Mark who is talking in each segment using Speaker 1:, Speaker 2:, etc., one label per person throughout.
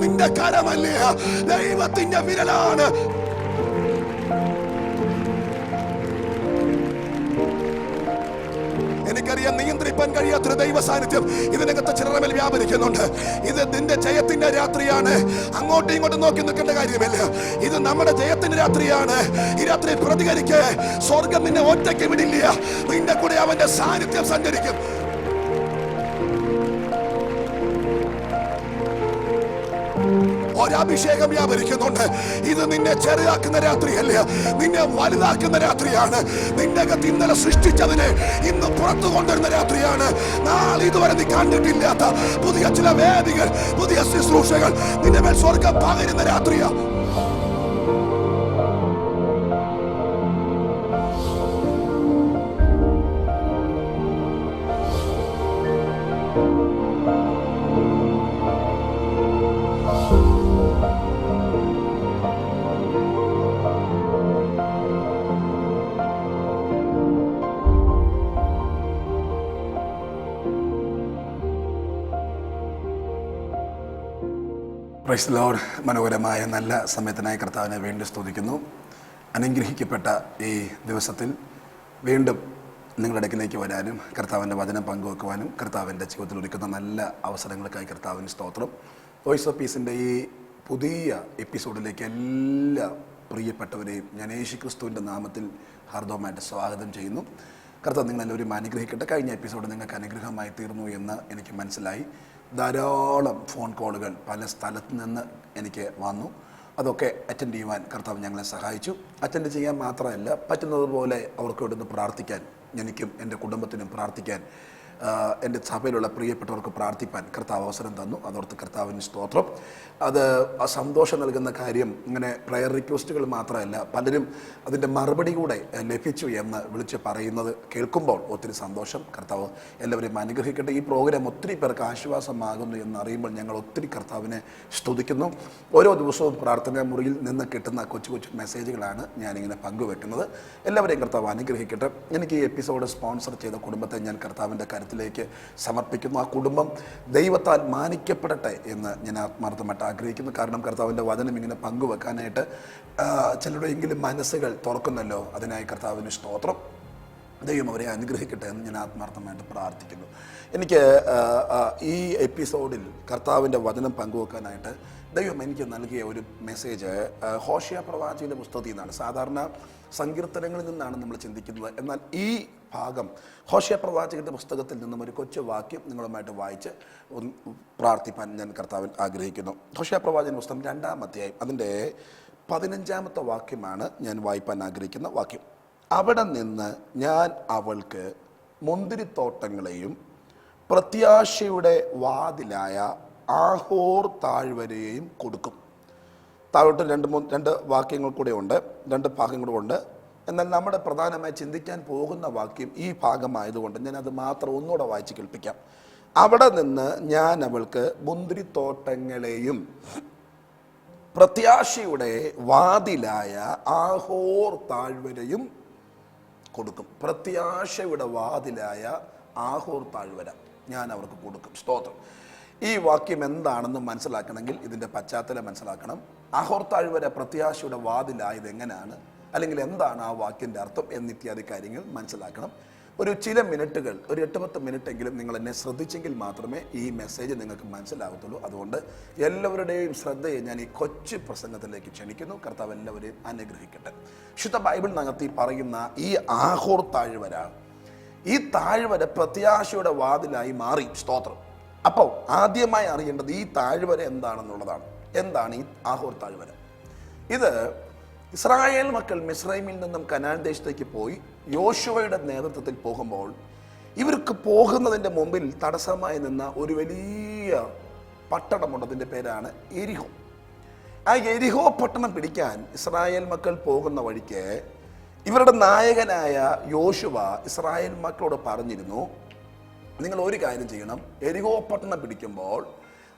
Speaker 1: നിന്റെ കരമല്ല, ദൈവത്തിന്റെ വിരലാണ്. എനിക്കറിയാം നിയന്ത്രിപ്പാൻ കഴിയാത്തൊരു ദൈവ സാന്നിധ്യം ഇതിനകത്ത് ചിലരുടെ മേൽ വ്യാപരിക്കുന്നുണ്ട്. ഇത് നിന്റെ ജയത്തിന്റെ രാത്രിയാണ്. അങ്ങോട്ടും ഇങ്ങോട്ടും നോക്കി നിൽക്കേണ്ട കാര്യമില്ല. ഇത് നമ്മുടെ ജയത്തിന്റെ രാത്രിയാണ്. ഈ രാത്രി പ്രതികരിക്ക്. സ്വർഗം നിന്നെ ഒറ്റയ്ക്ക് വിടില്ല. നിന്റെ കൂടെ അവന്റെ സാന്നിധ്യം സഞ്ചരിക്കും. ഒരഭിഷേകം വ്യാപരിക്കുന്നുണ്ട്. ഇത് നിന്നെ ചെറുതാക്കുന്ന രാത്രിയല്ല, നിന്നെ വലുതാക്കുന്ന രാത്രിയാണ്. നിന്റെ അകത്ത് ഇന്നലെ സൃഷ്ടിച്ചതിനെ ഇന്ന് പുറത്തു കൊണ്ടുവരുന്ന രാത്രിയാണ്. നാളെ ഇതുവരെ നീ കണ്ടിട്ടില്ലാത്ത പുതിയ ചില വേദികൾ, പുതിയ ശുശ്രൂഷകൾ നിന്റെ മേൽ സ്വർഗം പകരുന്ന രാത്രിയാണ്. Price the Lord. മനോഹരമായ നല്ല സമയത്തിനായി കർത്താവിനെ വീണ്ടും സ്തുതിക്കുന്നു. അനുഗ്രഹിക്കപ്പെട്ട ഈ ദിവസത്തിൽ വീണ്ടും നിങ്ങളുടെ അടുക്കിലേക്ക് വരാനും കർത്താവിൻ്റെ വചനം പങ്കുവെക്കുവാനും കർത്താവിൻ്റെ ജീവിതത്തിൽ ഒരുക്കുന്ന നല്ല അവസരങ്ങൾക്കായി കർത്താവിന് സ്തോത്രം. വോയിസ് ഓഫ് പീസിൻ്റെ ഈ പുതിയ എപ്പിസോഡിലേക്ക് എല്ലാ പ്രിയപ്പെട്ടവരെയും ഞാൻ യേശുക്രിസ്തുവിൻ്റെ നാമത്തിൽ ഹാർദവമായിട്ട് സ്വാഗതം ചെയ്യുന്നു. കർത്താവ് നിങ്ങളെല്ലാവരും അനുഗ്രഹിക്കട്ടെ. കഴിഞ്ഞ എപ്പിസോഡ് നിങ്ങൾക്ക് അനുഗ്രഹമായി തീർന്നു എന്ന് എനിക്ക് മനസ്സിലായി. ധാരാളം ഫോൺ കോളുകൾ പല സ്ഥലത്ത് നിന്ന് എനിക്ക് വന്നു. അതൊക്കെ അറ്റൻഡ് ചെയ്യുവാൻ കർത്താവ് ഞങ്ങളെ സഹായിച്ചു. അറ്റൻഡ് ചെയ്യാൻ മാത്രമല്ല, പറ്റുന്നതുപോലെ അവർക്ക് ഇവിടുന്ന് പ്രാർത്ഥിക്കാൻ, എനിക്കും എൻ്റെ കുടുംബത്തിനും പ്രാർത്ഥിക്കാൻ, എൻ്റെ സഭയിലുള്ള പ്രിയപ്പെട്ടവർക്ക് പ്രാർത്ഥിപ്പാൻ കർത്താവ് അവസരം തന്നു. അതോർത്ത് കർത്താവിന് സ്തോത്രം. അത് സന്തോഷം നൽകുന്ന കാര്യം, ഇങ്ങനെ പ്രയർ റിക്വസ്റ്റുകൾ മാത്രമല്ല, പലരും അതിൻ്റെ മറുപടി കൂടെ ലഭിച്ചു എന്ന് വിളിച്ച് പറയുന്നത് കേൾക്കുമ്പോൾ ഒത്തിരി സന്തോഷം. കർത്താവ് എല്ലാവരെയും അനുഗ്രഹിക്കട്ടെ. ഈ പ്രോഗ്രാം ഒത്തിരി പേർക്ക് ആശ്വാസമാകുന്നു എന്നറിയുമ്പോൾ ഞങ്ങൾ ഒത്തിരി കർത്താവിനെ സ്തുതിക്കുന്നു. ഓരോ ദിവസവും പ്രാർത്ഥനാ മുറിയിൽ നിന്ന് കിട്ടുന്ന കൊച്ചു കൊച്ചു മെസ്സേജുകളാണ് ഞാനിങ്ങനെ പങ്കുവെക്കുന്നത്. എല്ലാവരെയും കർത്താവ് അനുഗ്രഹിക്കട്ടെ. എനിക്ക് ഈ എപ്പിസോഡ് സ്പോൺസർ ചെയ്ത കുടുംബത്തെ ഞാൻ കർത്താവിൻ്റെ ത്തിലേക്ക് സമർപ്പിക്കുന്നു. ആ കുടുംബം ദൈവത്താൽ മാനിക്കപ്പെടട്ടെ എന്ന് ഞാൻ ആത്മാർത്ഥമായിട്ട് ആഗ്രഹിക്കുന്നു. കാരണം കർത്താവിൻ്റെ വചനം ഇങ്ങനെ പങ്കുവെക്കാനായിട്ട് ചിലരുടെയെങ്കിലും മനസ്സുകൾ തുറക്കുന്നല്ലോ. അതിനായി കർത്താവിന് സ്തോത്രം. ദൈവം അവരെ അനുഗ്രഹിക്കട്ടെ എന്ന് ഞാൻ ആത്മാർത്ഥമായിട്ട് പ്രാർത്ഥിക്കുന്നു. എനിക്ക് ഈ എപ്പിസോഡിൽ കർത്താവിൻ്റെ വചനം പങ്കുവെക്കാനായിട്ട് ദൈവം എനിക്ക് നൽകിയ ഒരു മെസ്സേജ് ഹോശേയ പ്രവാചകന്റെ പുസ്തകത്തിൽ നിന്നാണ്. സാധാരണ സങ്കീർത്തനങ്ങളിൽ നിന്നാണ് നമ്മൾ ചിന്തിക്കുന്നത്. എന്നാൽ ഈ ഭാഗം ഹോശേയ പ്രവാചകന്റെ പുസ്തകത്തിൽ നിന്നും ഒരു കൊച്ചു വാക്യം നിങ്ങളുമായിട്ട് വായിച്ച് പ്രാർത്ഥിപ്പാൻ ഞാൻ കർത്താവിൽ ആഗ്രഹിക്കുന്നു. ഹോശേയ പ്രവാചകന്റെ പുസ്തകം 2-ാം അധ്യായം അതിൻ്റെ 15-ാമത്തെ വാക്യമാണ് ഞാൻ വായിപ്പാൻ ആഗ്രഹിക്കുന്ന വാക്യം. അവിടെ നിന്ന് ഞാൻ അവൾക്ക് മുന്തിരിത്തോട്ടങ്ങളെയും പ്രത്യാശയുടെ വാതിലായ ആഹോർ താഴ്വരയെയും കൊടുക്കും. താഴോട്ട് രണ്ട് വാക്യങ്ങൾ കൂടെ ഉണ്ട്, 2 ഭാഗങ്ങളും ഉണ്ട്. എന്നാൽ നമ്മുടെ പ്രധാനമായി ചിന്തിക്കാൻ പോകുന്ന വാക്യം ഈ ഭാഗമായതുകൊണ്ട് ഞാൻ അത് മാത്രം ഒന്നുകൂടെ വായിച്ച് കേൾപ്പിക്കാം. അവിടെ നിന്ന് ഞാൻ അവൾക്ക് മുന്തിരിത്തോട്ടങ്ങളെയും പ്രത്യാശയുടെ വാതിലായ ആഹോർ താഴ്വരയും കൊടുക്കും. പ്രത്യാശയുടെ വാതിലായ ആഹോർ താഴ്വര ഞാൻ അവർക്ക് കൊടുക്കും. സ്തോത്രം. ഈ വാക്യം എന്താണെന്ന് മനസ്സിലാക്കണമെങ്കിൽ ഇതിൻ്റെ പശ്ചാത്തലം മനസ്സിലാക്കണം. ആഹോർ താഴ്വര പ്രത്യാശയുടെ വാതിലായത് എങ്ങനെയാണ്, അല്ലെങ്കിൽ എന്താണ് ആ വാക്യൻ്റെ അർത്ഥം എന്നിത്യാദി കാര്യങ്ങൾ മനസ്സിലാക്കണം. ഒരു ചില മിനിറ്റുകൾ, ഒരു 8-10 മിനിറ്റെങ്കിലും നിങ്ങൾ എന്നെ ശ്രദ്ധിച്ചെങ്കിൽ മാത്രമേ ഈ മെസ്സേജ് നിങ്ങൾക്ക് മനസ്സിലാകത്തുള്ളൂ. അതുകൊണ്ട് എല്ലാവരുടെയും ശ്രദ്ധയെ ഞാൻ ഈ കൊച്ചു പ്രസംഗത്തിലേക്ക് ക്ഷണിക്കുന്നു. കർത്താവ് എല്ലാവരെയും അനുഗ്രഹിക്കട്ടെ. വിശുദ്ധ ബൈബിളിനകത്ത് ഈ പറയുന്ന ഈ ആഹോർ താഴ്വര, ഈ താഴ്വര പ്രത്യാശയുടെ വാതിലായി മാറി. സ്തോത്രം. അപ്പോൾ ആദ്യമായി അറിയേണ്ടത് ഈ താഴ്വര എന്താണെന്നുള്ളതാണ്. എന്താണ് ഈ ആഹോർ താഴ്വര? ഇത് ഇസ്രായേൽ മക്കൾ മിസ്രൈമിൽ നിന്നും കനാൻ ദേശത്തേക്ക് പോയി യോശുവയുടെ നേതൃത്വത്തിൽ പോകുമ്പോൾ ഇവർക്ക് പോകുന്നതിൻ്റെ മുമ്പിൽ തടസ്സമായി നിന്ന ഒരു വലിയ പട്ടണമുണ്ട്. അതിൻ്റെ പേരാണ് എരിഹോ. ആ എരിഹോ പട്ടണം പിടിക്കാൻ ഇസ്രായേൽ മക്കൾ പോകുന്ന വഴിക്ക് ഇവരുടെ നായകനായ യോശുവ ഇസ്രായേൽ മക്കളോട് പറഞ്ഞിരുന്നു, നിങ്ങൾ ഒരു കാര്യം ചെയ്യണം, എരിഹോ പട്ടണം പിടിക്കുമ്പോൾ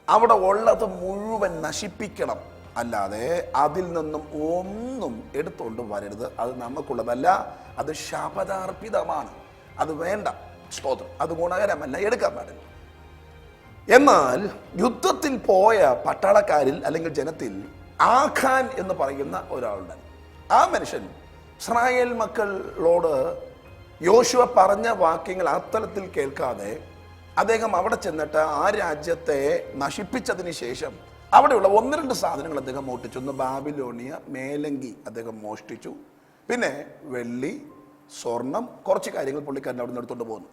Speaker 1: അവിടെ ഉള്ളത് മുഴുവൻ നശിപ്പിക്കണം, അല്ലാതെ അതിൽ നിന്നും ഒന്നും എടുത്തുകൊണ്ട് വരരുത്. അത് നമുക്കുള്ളതല്ല, അത് ശപഥാർപ്പിതമാണ്, അത് വേണ്ട. സ്തോത്രം. അത് ഗുണകരമല്ല, എടുക്കാൻ പാടില്ല. എന്നാൽ യുദ്ധത്തിൽ പോയ പട്ടാളക്കാരിൽ അല്ലെങ്കിൽ ജനത്തിൽ ആഖാൻ എന്ന് പറയുന്ന ഒരാളുണ്ട്. ആ മനുഷ്യൻ ഇസ്രായേൽ മക്കളോട് യോശുവ പറഞ്ഞ വാക്യങ്ങൾ അത്തരത്തിൽ കേൾക്കാതെ അദ്ദേഹം അവിടെ ചെന്നിട്ട് ആ രാജ്യത്തെ നശിപ്പിച്ചതിന് ശേഷം അവിടെയുള്ള 1-2 സാധനങ്ങൾ അദ്ദേഹം മോഷ്ടിച്ചു. ഒന്ന് ബാബിലോണിയ മേലങ്കി അദ്ദേഹം മോഷ്ടിച്ചു. പിന്നെ വെള്ളി, സ്വർണം, കുറച്ച് കാര്യങ്ങൾ പുള്ളിക്കാരൻ അവിടെ നിന്ന് എടുത്തുകൊണ്ട് പോകുന്നു.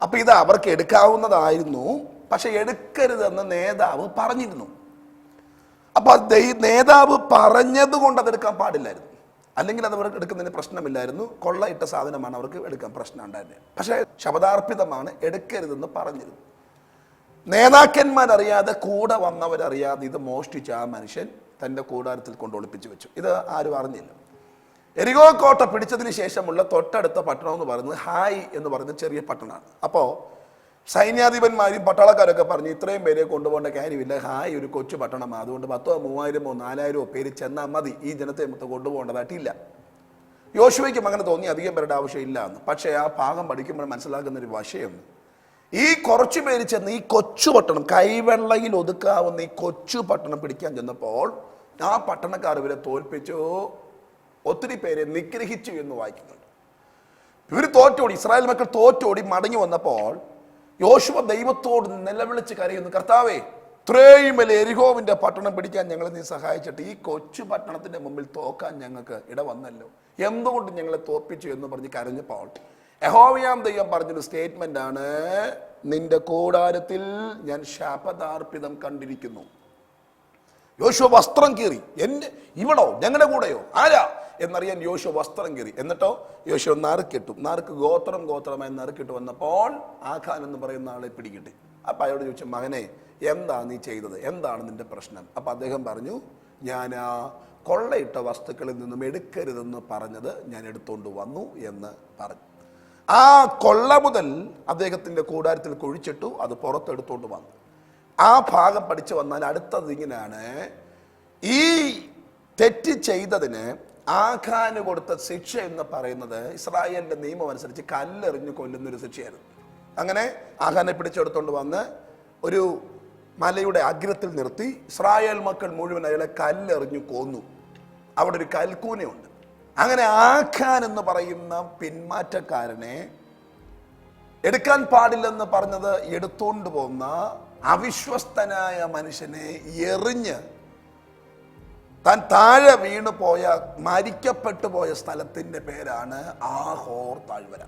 Speaker 1: അപ്പൊ ഇത് അവർക്ക് എടുക്കാവുന്നതായിരുന്നു, പക്ഷെ എടുക്കരുതെന്ന് നേതാവ് പറഞ്ഞിരുന്നു. അപ്പൊ നേതാവ് പറഞ്ഞത് കൊണ്ട് അതെടുക്കാൻ പാടില്ലായിരുന്നു, അല്ലെങ്കിൽ അത് അവർക്ക് എടുക്കുന്നതിന് പ്രശ്നമില്ലായിരുന്നു. കൊള്ളയിട്ട സാധനമാണ്, അവർക്ക് എടുക്കാൻ പ്രശ്നം ഉണ്ടായിരുന്നത്. പക്ഷെ ശബദാർപ്പിതമാണ്, എടുക്കരുതെന്ന് പറഞ്ഞിരുന്നു. നേതാക്കന്മാരറിയാതെ, കൂടെ വന്നവരറിയാതെ ഇത് മോഷ്ടിച്ച ആ മനുഷ്യൻ തൻ്റെ കൂടാരത്തിൽ കൊണ്ട് ഒളിപ്പിച്ചു വെച്ചു. ഇത് ആരും അറിഞ്ഞില്ല. എരികോ കോട്ട പിടിച്ചതിന് ശേഷമുള്ള തൊട്ടടുത്ത പട്ടണം എന്ന് പറയുന്നത് ഹായ് എന്ന് പറയുന്ന ചെറിയ പട്ടണമാണ്. അപ്പോൾ സൈന്യാധിപന്മാരും പട്ടാളക്കാരൊക്കെ പറഞ്ഞു, ഇത്രയും പേരെ കൊണ്ടുപോകേണ്ട കാര്യമില്ല, ഹായ് ഒരു കൊച്ചു പട്ടണമാണ്, അതുകൊണ്ട് 10,000, 3,000, 4,000 പേര് ചെന്നാൽ മതി, ഈ ജനത്തെ മൊത്തം കൊണ്ടുപോകേണ്ടതായിട്ടില്ല. യോശുവയ്ക്കും അങ്ങനെ തോന്നി, അധികം പേരുടെ ആവശ്യമില്ല എന്ന്. പക്ഷേ ആ ഭാഗം പഠിക്കുമ്പോൾ മനസ്സിലാക്കുന്ന ഒരു വിഷയം, ഈ കുറച്ചു പേര് ചെന്ന് ഈ കൊച്ചു പട്ടണം, കൈവെള്ളയിൽ ഒതുക്കാവുന്ന ഈ കൊച്ചു പട്ടണം പിടിക്കാൻ ചെന്നപ്പോൾ ആ പട്ടണക്കാർ ഇവരെ തോൽപ്പിച്ചു, ഒത്തിരി പേരെ നിഗ്രഹിച്ചു എന്ന് വായിക്കുന്നുണ്ട്. ഇവർ തോറ്റോടി, ഇസ്രായേൽ മക്കൾ തോറ്റോടി മടങ്ങി വന്നപ്പോൾ യോശുവ ദൈവത്തോട് നിലവിളിച്ച് കരയുന്നു, കർത്താവേ, ഇത്രയും വലിയ എരിഹോവിന്റെ പട്ടണം പിടിക്കാൻ ഞങ്ങളെ നീ സഹായിച്ചിട്ട് ഈ കൊച്ചു പട്ടണത്തിന്റെ മുമ്പിൽ തോക്കാൻ ഞങ്ങൾക്ക് ഇട വന്നല്ലോ, എന്തുകൊണ്ട് ഞങ്ങളെ തോൽപ്പിച്ചു എന്ന് പറഞ്ഞ് കരഞ്ഞപ്പോൾ യഹോവയാം ദൈവം പറഞ്ഞൊരു സ്റ്റേറ്റ്മെന്റ് ആണ്, നിന്റെ കൂടാരത്തിൽ ഞാൻ ശാപദാർപ്പിതം കണ്ടിരിക്കുന്നു. യോശുവ വസ്ത്രം കീറി, ഇവളോ ഞങ്ങളുടെ കൂടെയോ ആരാ എന്നറിയാൻ യോശുവ വസ്ത്രം കീറി. എന്നിട്ടോ യോശുവ നറുക്കിട്ടു. ഗോത്രമായി നറുക്കിട്ട് വന്നപ്പോൾ ആഖാൻ എന്ന് പറയുന്ന ആളെ പിടികിട്ടി. അപ്പൊ അയാളോട് ചോദിച്ചു, മകനെ എന്താ നീ ചെയ്തത്, എന്താണ് നിന്റെ പ്രശ്നം? അപ്പൊ അദ്ദേഹം പറഞ്ഞു, ഞാൻ ആ കൊള്ളയിട്ട വസ്തുക്കളിൽ നിന്നും എടുക്കരുതെന്ന് പറഞ്ഞത് ഞാൻ എടുത്തോണ്ട് വന്നു എന്ന് പറഞ്ഞു. ആ കൊള്ള മുതൽ അദ്ദേഹത്തിന്റെ കൂടാരത്തിൽ കുഴിച്ചിട്ടു, അത് പുറത്തെടുത്തോണ്ട് വന്നു. ആ ഭാഗം പഠിച്ചു വന്നാൽ അടുത്തത് ഇങ്ങനെയാണ്, ഈ തെറ്റ് ചെയ്തതിന് ആഖാന് കൊടുത്ത ശിക്ഷ എന്ന് പറയുന്നത് ഇസ്രായേലിന്റെ നിയമം അനുസരിച്ച് കല്ലെറിഞ്ഞു കൊല്ലുന്നൊരു ശിക്ഷയായിരുന്നു. അങ്ങനെ ആഖാനെ പിടിച്ചെടുത്തോണ്ട് വന്ന് ഒരു മലയുടെ അഗ്രത്തിൽ നിർത്തി ഇസ്രായേൽ മക്കൾ മുഴുവൻ അയാളെ കല്ലെറിഞ്ഞു കൊന്നു. അവിടെ ഒരു കൽക്കൂനയുണ്ട്. അങ്ങനെ ആഖാൻ എന്ന് പറയുന്ന പിന്മാറ്റക്കാരനെ എടുക്കാൻ പാടില്ലെന്ന് പറഞ്ഞത് എടുത്തോണ്ട് പോകുന്ന അവിശ്വസ്തനായ മനുഷ്യനെ എറിഞ്ഞ് താൻ താഴെ വീണു പോയ, മരിക്കപ്പെട്ടു പോയ സ്ഥലത്തിന്റെ പേരാണ് ആഹോർ താഴ്വര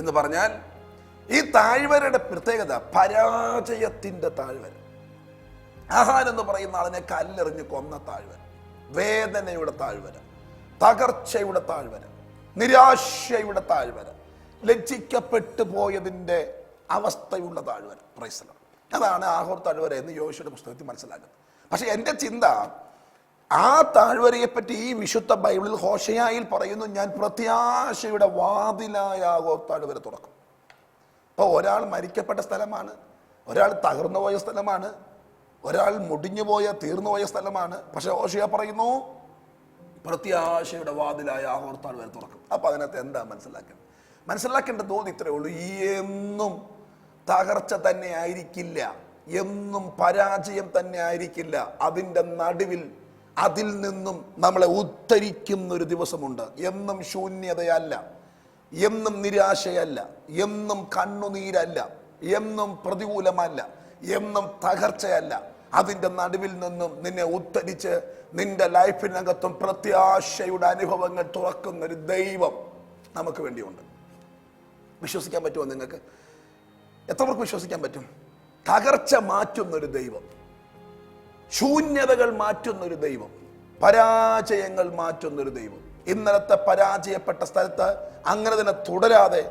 Speaker 1: എന്ന് പറഞ്ഞാൽ ഈ താഴ്വരയുടെ പ്രത്യേകത പരാജയത്തിന്റെ താഴ്വര. ആഹാൻ എന്ന് പറയുന്ന ആളിനെ കല്ലെറിഞ്ഞ് കൊന്ന താഴ്വര, വേദനയുടെ താഴ്വര, തകർച്ചയുടെ താഴ്വര, നിരാശയുടെ താഴ്വര, ലജ്ജിക്കപ്പെട്ടു പോയതിൻ്റെ അവസ്ഥയുള്ള താഴ്വര. Price the Lord. അതാണ് ആഹോർ താഴ്വര എന്ന് യോശുവയുടെ പുസ്തകത്തിൽ മനസ്സിലാക്കുന്നത്. പക്ഷെ എൻ്റെ ചിന്ത, ആ താഴ്വരയെ പറ്റി ഈ വിശുദ്ധ ബൈബിളിൽ ഹോശയായിൽ പറയുന്നു, ഞാൻ പ്രത്യാശയുടെ വാതിലായ ആഹോർ താഴ്വര തുറക്കും. അപ്പോൾ ഒരാൾ മരിക്കപ്പെട്ട സ്ഥലമാണ്, ഒരാൾ തകർന്നുപോയ സ്ഥലമാണ്, ഒരാൾ മുടിഞ്ഞുപോയ തീർന്നുപോയ സ്ഥലമാണ്. പക്ഷെ ഹോശയ പറയുന്നു, പ്രത്യാശയുടെ വാതിലായ ആഹോർ താഴ്വര തുറക്കും. അപ്പൊ അതിനകത്ത് എന്താ മനസ്സിലാക്കേണ്ട തോന്നി ഇത്രയേ ഉള്ളൂ. എന്നും തകർച്ച തന്നെ ആയിരിക്കില്ല, എന്നും പരാജയം തന്നെ ആയിരിക്കില്ല. അതിൻ്റെ നടുവിൽ അതിൽ നിന്നും നമ്മളെ ഉദ്ധരിക്കുന്ന ഒരു ദിവസമുണ്ട്. എന്നും ശൂന്യതയല്ല, എന്നും നിരാശയല്ല, എന്നും കണ്ണുനീരല്ല, എന്നും പ്രതികൂലമല്ല, എന്നും തകർച്ചയല്ല. അതിൻ്റെ നടുവിൽ നിന്നും നിന്നെ ഉദ്ധരിച്ച് നിന്റെ ലൈഫിനകത്തും പ്രത്യാശയുടെ അനുഭവങ്ങൾ തുറക്കുന്ന ഒരു ദൈവം നമുക്ക് വേണ്ടിയുണ്ട്. വിശ്വസിക്കാൻ പറ്റുമോ നിങ്ങൾക്ക്? എത്ര പേർക്ക് വിശ്വസിക്കാൻ പറ്റും? തകർച്ച മാറ്റുന്നൊരു ദൈവം, ശൂന്യതകൾ മാറ്റുന്നൊരു ദൈവം, പരാജയങ്ങൾ മാറ്റുന്നൊരു ദൈവം. ഇന്നലത്തെ പരാജയപ്പെട്ട സ്ഥലത്ത് അങ്ങനെ തന്നെ തുടരാതെ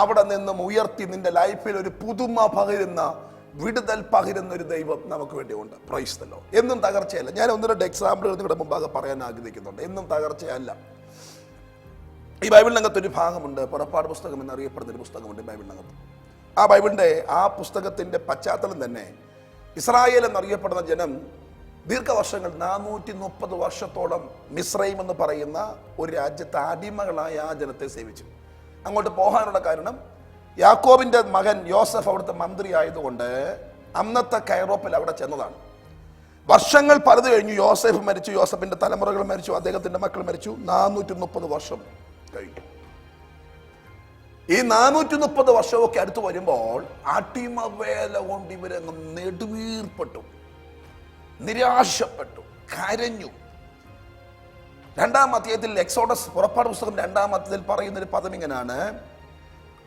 Speaker 1: അവിടെ നിന്നും ഉയർത്തി നിന്റെ ലൈഫിൽ ഒരു പുതുമ പകരുന്ന, വിടുതൽ പകരുന്ന ഒരു ദൈവം നമുക്ക് വേണ്ടിയുണ്ട്. Price the Lord. എന്നും തകർച്ചയല്ല. ഞാൻ 1-2 എക്സാമ്പിളുകൾ നിങ്ങളുടെ മുമ്പാകെ പറയാൻ ആഗ്രഹിക്കുന്നുണ്ട്. എന്നും തകർച്ചയല്ല. ഈ ബൈബിളിനകത്ത് ഒരു ഭാഗമുണ്ട്, പുറപ്പാട് പുസ്തകം എന്നറിയപ്പെടുന്ന ഒരു പുസ്തകമുണ്ട് ബൈബിളിനകത്ത്. ആ ബൈബിളിൻ്റെ ആ പുസ്തകത്തിൻ്റെ പശ്ചാത്തലം തന്നെ ഇസ്രായേൽ എന്നറിയപ്പെടുന്ന ജനം ദീർഘവർഷങ്ങൾ 430 വർഷത്തോളം മിസ്രൈം എന്ന് പറയുന്ന ഒരു രാജ്യത്തെ അടിമകളായ ആ ജനത്തെ സേവിച്ചു. അങ്ങോട്ട് പോകാനുള്ള കാരണം യാക്കോബിന്റെ മകൻ യോസഫ് അവിടുത്തെ മന്ത്രി ആയതുകൊണ്ട് അന്നത്തെ കൈറോപ്പിൽ അവിടെ ചെന്നതാണ്. വർഷങ്ങൾ പലത് കഴിഞ്ഞു. യോസഫ് മരിച്ചു, യോസഫിന്റെ തലമുറകൾ മരിച്ചു, അദ്ദേഹത്തിന്റെ മക്കൾ മരിച്ചു. 430 വർഷം കഴിഞ്ഞു. ഈ 430 വർഷമൊക്കെ അടുത്ത് വരുമ്പോൾ അടിമവേല കൊണ്ട് ഇവരങ്ങ് നെടുവീർപ്പെട്ടു, നിരാശപ്പെട്ടു, കരഞ്ഞു. 2-ാം അധ്യായത്തിൽ എക്സോഡസ് പുറപ്പാട് പുസ്തകം 2-ാം അധ്യായത്തിൽ പറയുന്നൊരു പദം ഇങ്ങനെയാണ്: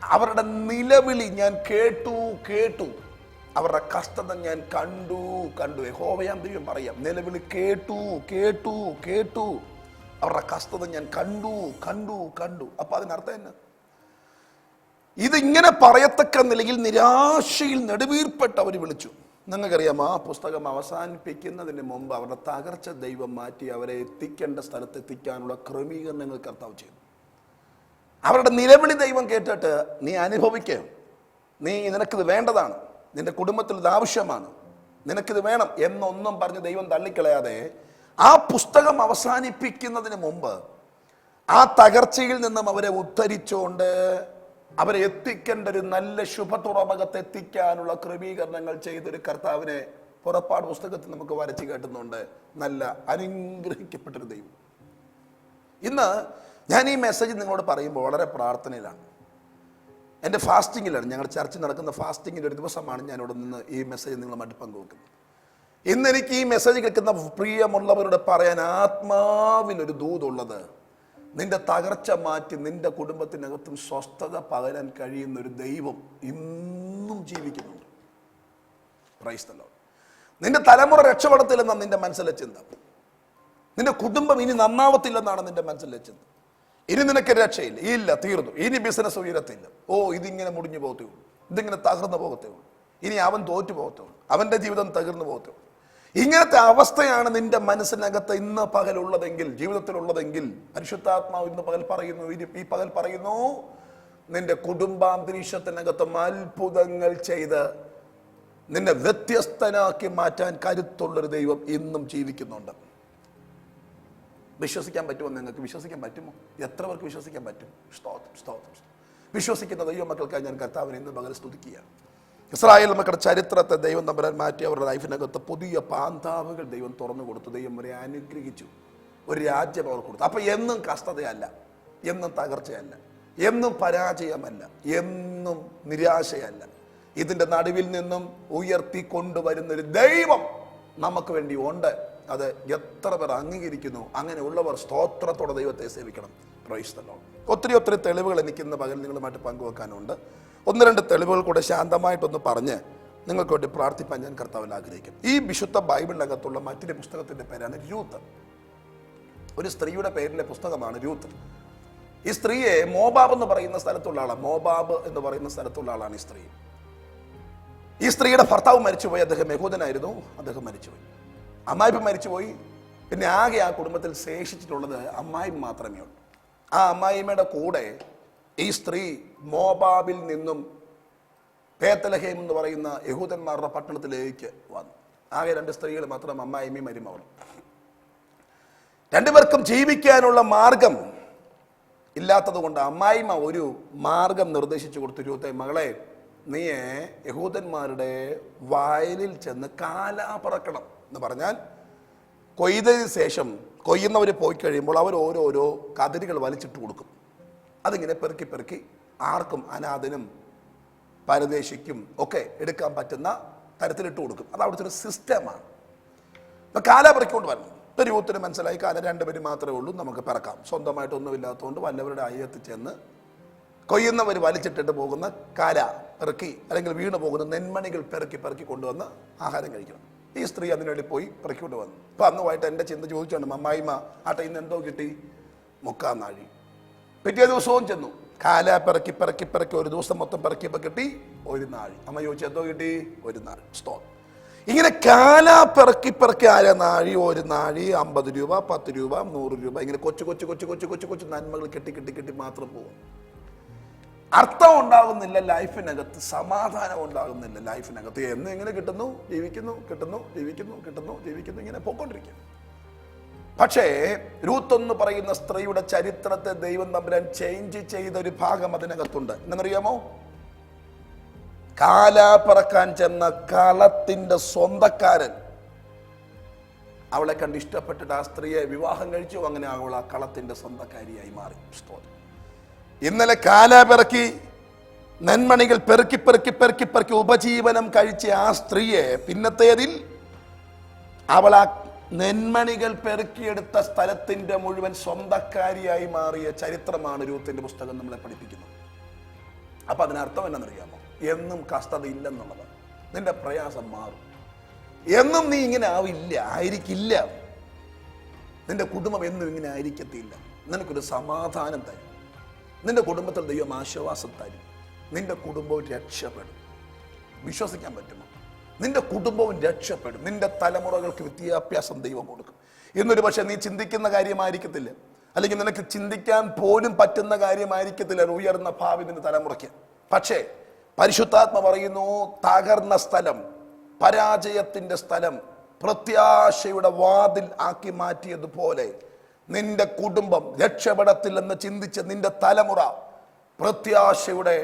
Speaker 1: അവരുടെ നിലവിളി ഞാൻ കേട്ടു കേട്ടു, അവരുടെ കഷ്ടത ഞാൻ കണ്ടു കണ്ടു. യഹോവയാം ദൈവം പറയാം, നിലവിളി കേട്ടു കേട്ടു കേട്ടു, അവരുടെ കഷ്ടത ഞാൻ കണ്ടു കണ്ടു കണ്ടു. അപ്പൊ അതിനർത്ഥം എന്നാ? ഇതിങ്ങനെ പറയത്തക്ക നിലയിൽ നിരാശയിൽ നെടുവീർപ്പെട്ട് അവർ വിളിച്ചു. നിങ്ങൾക്കറിയാം, ആ പുസ്തകം അവസാനിപ്പിക്കുന്നതിന് മുമ്പ് അവരുടെ തകർച്ച ദൈവം മാറ്റി അവരെ എത്തിക്കേണ്ട സ്ഥലത്ത് എത്തിക്കാനുള്ള ക്രമീകരണങ്ങൾ കർത്താവ് ചെയ്തു. അവരുടെ നിലവിളി ദൈവം കേട്ടിട്ട്, നീ അനുഭവിക്കുക, നിനക്കിത് വേണ്ടതാണ്, നിന്റെ കുടുംബത്തിൽ ഇത് ആവശ്യമാണ്, നിനക്കിത് വേണം എന്നൊന്നും പറഞ്ഞ് ദൈവം തള്ളിക്കളയാതെ ആ പുസ്തകം അവസാനിപ്പിക്കുന്നതിന് മുമ്പ് ആ തകർച്ചയിൽ നിന്നും അവരെ ഉദ്ധരിച്ചുകൊണ്ട് അവരെ എത്തിക്കേണ്ട ഒരു നല്ല ശുഭതുറമുഖത്ത് എത്തിക്കാനുള്ള ക്രമീകരണങ്ങൾ ചെയ്തൊരു കർത്താവിനെ പുറപ്പാട് പുസ്തകത്തിൽ നമുക്ക് വരച്ച് കേട്ടുന്നുണ്ട്. നല്ല അനുഗ്രഹിക്കപ്പെട്ടൊരു ദൈവം. ഇന്ന് ഞാൻ ഈ മെസ്സേജ് നിങ്ങളോട് പറയുമ്പോൾ വളരെ പ്രാർത്ഥനയിലാണ്, എൻ്റെ ഫാസ്റ്റിങ്ങിലാണ്. ഞങ്ങളുടെ ചർച്ച നടക്കുന്ന ഫാസ്റ്റിങ്ങിൻ്റെ ഒരു ദിവസമാണ് ഞാനിവിടെ നിന്ന് ഈ മെസ്സേജ് നിങ്ങളുമായിട്ട് പങ്കുവെക്കുന്നത്. ഇന്ന് എനിക്ക് ഈ മെസ്സേജ് കേൾക്കുന്ന പ്രിയമുള്ളവരോട് പറയാൻ ആത്മാവിലൊരു ദൂതുള്ളത്, നിന്റെ തകർച്ച മാറ്റി നിന്റെ കുടുംബത്തിനകത്തും സ്വസ്ഥത പകരാൻ കഴിയുന്ന ഒരു ദൈവം ഇന്നും ജീവിക്കുന്നുണ്ട്. Price the Lord. നിന്റെ തലമുറ രക്ഷപ്പെടത്തില്ലെന്നാണ് നിന്റെ മനസ്സിലെ ചിന്ത. നിന്റെ കുടുംബം ഇനി നന്നാവത്തില്ലെന്നാണ് നിന്റെ മനസ്സിലെ ചിന്ത. ഇനി നിനക്ക് രക്ഷയില്ല, ഇല്ല, തീർന്നു, ഇനി ബിസിനസ് ഉയരത്തില്ല, ഇതിങ്ങനെ മുടിഞ്ഞു പോകത്തേ ഉള്ളൂ, ഇതിങ്ങനെ തകർന്നു പോകത്തേ ഉള്ളൂ, ഇനി അവൻ തോറ്റു പോകത്തേ ഉള്ളൂ, അവന്റെ ജീവിതം തകർന്നു പോകത്തേ ഉള്ളൂ. ഇങ്ങനത്തെ അവസ്ഥയാണ് നിന്റെ മനസ്സിനകത്ത് ഇന്ന് പകലുള്ളതെങ്കിൽ, ജീവിതത്തിലുള്ളതെങ്കിൽ, പരിശുദ്ധാത്മാവ് ഇന്ന് പകൽ പറയുന്നു, ഈ പകൽ പറയുന്നു, നിന്റെ കുടുംബാന്തരീക്ഷത്തിനകത്തും അത്ഭുതങ്ങൾ ചെയ്ത് നിന്നെ വ്യത്യസ്തനാക്കി മാറ്റാൻ കരുത്തുള്ളൊരു ദൈവം ഇന്നും ജീവിക്കുന്നുണ്ട്. വിശ്വസിക്കാൻ പറ്റുമോ? നിങ്ങൾക്ക് വിശ്വസിക്കാൻ പറ്റുമോ? എത്ര പേർക്ക് വിശ്വസിക്കാൻ പറ്റും? സ്തോത്രം, സ്തോത്രം. വിശ്വസിക്കുന്ന ദൈവ മക്കൾക്കായി ഞാൻ കർത്താവിനെ ഇന്ന് പകൽ സ്തുതിക്കുകയാണ്. ഇസ്രായേൽ മക്കളുടെ ചരിത്രത്തെ ദൈവം തമ്പുരാൻ മാറ്റി അവരുടെ ലൈഫിനകത്ത് പുതിയ പാന്താവുകൾ ദൈവം തുറന്നു കൊടുത്തു. ദൈവം അവരെ അനുഗ്രഹിച്ചു, ഒരു രാജ്യം അവർ കൊടുത്തു. അപ്പൊ എന്നും കഷ്ടതയല്ല, എന്നും തകർച്ചയല്ല, എന്നും പരാജയമല്ല, എന്നും നിരാശയല്ല. ഇതിന്റെ നടുവിൽ നിന്നും ഉയർത്തിക്കൊണ്ടുവരുന്നൊരു ദൈവം നമുക്ക് വേണ്ടി ഉണ്ട്. അത് എത്ര പേർ അംഗീകരിക്കുന്നു, അങ്ങനെ ഉള്ളവർ സ്തോത്രത്തോടെ ദൈവത്തെ സേവിക്കണം. Price the Lord. ഒത്തിരി തെളിവുകൾ എനിക്ക് ഇന്ന് പകൽ നിങ്ങളുമായിട്ട് പങ്കുവെക്കാനുണ്ട്. 1-2 തെളിവുകൾ കൂടെ ശാന്തമായിട്ടൊന്ന് പറഞ്ഞ് നിങ്ങൾക്ക് വേണ്ടി പ്രാർത്ഥിപ്പാൻ ഞാൻ കർത്താവിൽ ആഗ്രഹിക്കും. ഈ വിശുദ്ധ ബൈബിളിനകത്തുള്ള മറ്റൊരു പുസ്തകത്തിന്റെ പേരാണ് രൂത്ത്. ഒരു സ്ത്രീയുടെ പേരിലെ പുസ്തകമാണ് രൂത്ത്. ഈ സ്ത്രീയെ മോബാബ് എന്ന് പറയുന്ന സ്ഥലത്തുള്ള ആളാണ്. മോബാബ് എന്ന് പറയുന്ന സ്ഥലത്തുള്ള ആളാണ് ഈ സ്ത്രീ. ഈ സ്ത്രീയുടെ ഭർത്താവ് മരിച്ചുപോയി. അദ്ദേഹം യഹൂദനായിരുന്നു. അദ്ദേഹം മരിച്ചുപോയി. അമ്മായിപ്പ് മരിച്ചുപോയി. പിന്നെ ആകെ ആ കുടുംബത്തിൽ ശേഷിച്ചിട്ടുള്ളത് അമ്മായി മാത്രമേ ഉള്ളൂ. ആ അമ്മായിമ്മയുടെ കൂടെ ഈ സ്ത്രീ മോബാബിൽ നിന്നും ബേത്ലഹേം എന്ന് പറയുന്ന യഹൂദന്മാരുടെ പട്ടണത്തിലേക്ക് വന്നു. ആകെ 2 സ്ത്രീകൾ മാത്രം, അമ്മായിമ്മയും മരുമകളും. 2 പേർക്കും ജീവിക്കാനുള്ള മാർഗം ഇല്ലാത്തത് കൊണ്ട് അമ്മായിമ്മ ഒരു മാർഗം നിർദ്ദേശിച്ചു കൊടുത്തു. രൂത്തേ, മകളെ, നീ യഹൂദന്മാരുടെ വയലിൽ ചെന്ന് കാലാ പറക്കണം എന്ന് പറഞ്ഞാൽ, കൊയ്തതിന് ശേഷം കൊയ്യുന്നവർ പോയി കഴിയുമ്പോൾ അവർ ഓരോരോ കതിരുകൾ വലിച്ചിട്ട് കൊടുക്കും. അതിങ്ങനെ പെറുക്കി പെറുക്കി ആർക്കും, അനാഥനും പരദേശിക്കും ഒക്കെ എടുക്കാൻ പറ്റുന്ന തരത്തിലിട്ട് കൊടുക്കും. അത് അവിടുത്തെ ഒരു സിസ്റ്റമാണ്. ഇപ്പം കാല പെറുക്കിക്കൊണ്ട് വരണം. ഇപ്പം യൂത്തിന് മനസ്സിലായി, കാല 2 പേര് മാത്രമേ ഉള്ളൂ, നമുക്ക് പിറക്കാം. സ്വന്തമായിട്ടൊന്നും ഇല്ലാത്തതുകൊണ്ട് വല്ലവരുടെ അയ്യത്ത് ചെന്ന് കൊയ്യുന്നവർ വലിച്ചിട്ടിട്ട് പോകുന്ന കാല പെറുക്കി, അല്ലെങ്കിൽ വീണ് പോകുന്ന നെന്മണികൾ പെറുക്കി പെറുക്കി കൊണ്ടുവന്ന് ആഹാരം കഴിക്കണം. ഈ സ്ത്രീ അതിനുവേണ്ടി പോയി പെറുക്കിക്കൊണ്ട് വന്നു. അപ്പം അന്നുമായിട്ട് എൻ്റെ ചിന്ത ചോദിച്ചാണ്, അമ്മായിമ്മ ആട്ടെ ഇന്ന് എന്തോ കിട്ടി? 3/4 നാഴി. പിറ്റേ ദിവസവും ചെന്നു, കാല പിറക്കി പിറക്കി പിറക്കി ഒരു ദിവസം മൊത്തം പിറക്കിയപ്പോൾ കിട്ടി 1 നാഴി. അമ്മ ചോദിച്ചു, എന്തോ കിട്ടി? 1 നാഴി. സ്തോത്രം. ഇങ്ങനെ കാല പിറക്കി പിറക്കി 1 നാഴി, 1 നാഴി, 50 രൂപ, 10 രൂപ, 100 രൂപ, ഇങ്ങനെ കൊച്ചു കൊച്ചു കൊച്ചു കൊച്ചു കൊച്ചു കൊച്ചു നന്മകൾ കെട്ടി കെട്ടി കെട്ടി മാത്രം പോകും. അർത്ഥം ഉണ്ടാകുന്നില്ല ലൈഫിനകത്ത്, സമാധാനം ഉണ്ടാകുന്നില്ല ലൈഫിനകത്ത്. എന്ന് ഇങ്ങനെ കിട്ടുന്നു, ജീവിക്കുന്നു, കിട്ടുന്നു, ജീവിക്കുന്നു, കിട്ടുന്നു, ജീവിക്കുന്നു, ഇങ്ങനെ പോയിക്കൊണ്ടിരിക്കുന്നു. പക്ഷേ രൂത്ത് എന്ന് പറയുന്ന സ്ത്രീയുടെ ചരിത്രത്തെ ദൈവം തമ്പുരാൻ ചേഞ്ച് ചെയ്തൊരു ഭാഗം അതിനകത്തുണ്ട്. എന്നറിയാമോ? കാലാപ്പറക്കാൻ ചെന്ന കളത്തിന്റെ സ്വന്തക്കാരൻ അവളെ കണ്ട് ഇഷ്ടപ്പെട്ടിട്ട് ആ സ്ത്രീയെ വിവാഹം കഴിച്ചു. അങ്ങനെ അവൾ ആ കളത്തിന്റെ സ്വന്തക്കാരിയായി മാറി. ഇന്നലെ കാലാപിറക്കി നെന്മണികൾ പെറുക്കി പെറുക്കി പെറുക്കി പെറുക്കി ഉപജീവനം കഴിച്ച ആ സ്ത്രീയെ പിന്നത്തേതിൽ അവൾ ആ നെന്മണികൾ പെറുക്കിയെടുത്ത സ്ഥലത്തിന്റെ മുഴുവൻ സ്വന്തക്കാരിയായി മാറിയ ചരിത്രമാണ് രൂത്തിന്റെ പുസ്തകം നമ്മളെ പഠിപ്പിക്കുന്നത്. അപ്പൊ അതിനർത്ഥം എന്നറിയാമോ? എന്നും കഷ്ടത ഇല്ലെന്നുള്ളത്. നിന്റെ പ്രയാസം മാറും. എന്നും നീ ഇങ്ങനെ ആയിരിക്കില്ല. നിന്റെ കുടുംബം എന്നും ഇങ്ങനെ ആയിരിക്കത്തില്ല. നിനക്കൊരു സമാധാനം തരും. നിന്റെ കുടുംബത്തിൽ ദൈവം ആശ്വാസം തരും. നിന്റെ കുടുംബവും രക്ഷപ്പെടും. വിശ്വസിക്കാൻ പറ്റുമോ? നിന്റെ കുടുംബവും രക്ഷപ്പെടും. നിന്റെ തലമുറകൾക്ക് വിദ്യാഭ്യാസം ദൈവം കൊടുക്കും. ഇന്നൊരു പക്ഷെ നീ ചിന്തിക്കുന്ന കാര്യമായിരിക്കത്തില്ല, അല്ലെങ്കിൽ നിനക്ക് ചിന്തിക്കാൻ പോലും പറ്റുന്ന കാര്യമായിരിക്കത്തില്ല ഉയർന്ന ഭാവി നിന്റെ തലമുറയ്ക്ക്. പക്ഷേ പരിശുദ്ധാത്മ പറയുന്നു, തകർന്ന സ്ഥലം, പരാജയത്തിന്റെ സ്ഥലം പ്രത്യാശയുടെ വാതിൽ ആക്കി മാറ്റിയതുപോലെ നിന്റെ കുടുംബം രക്ഷപ്പെടത്തില്ലെന്ന് ചിന്തിച്ച നിന്റെ തലമുറ പ്രത്യാശയുടെ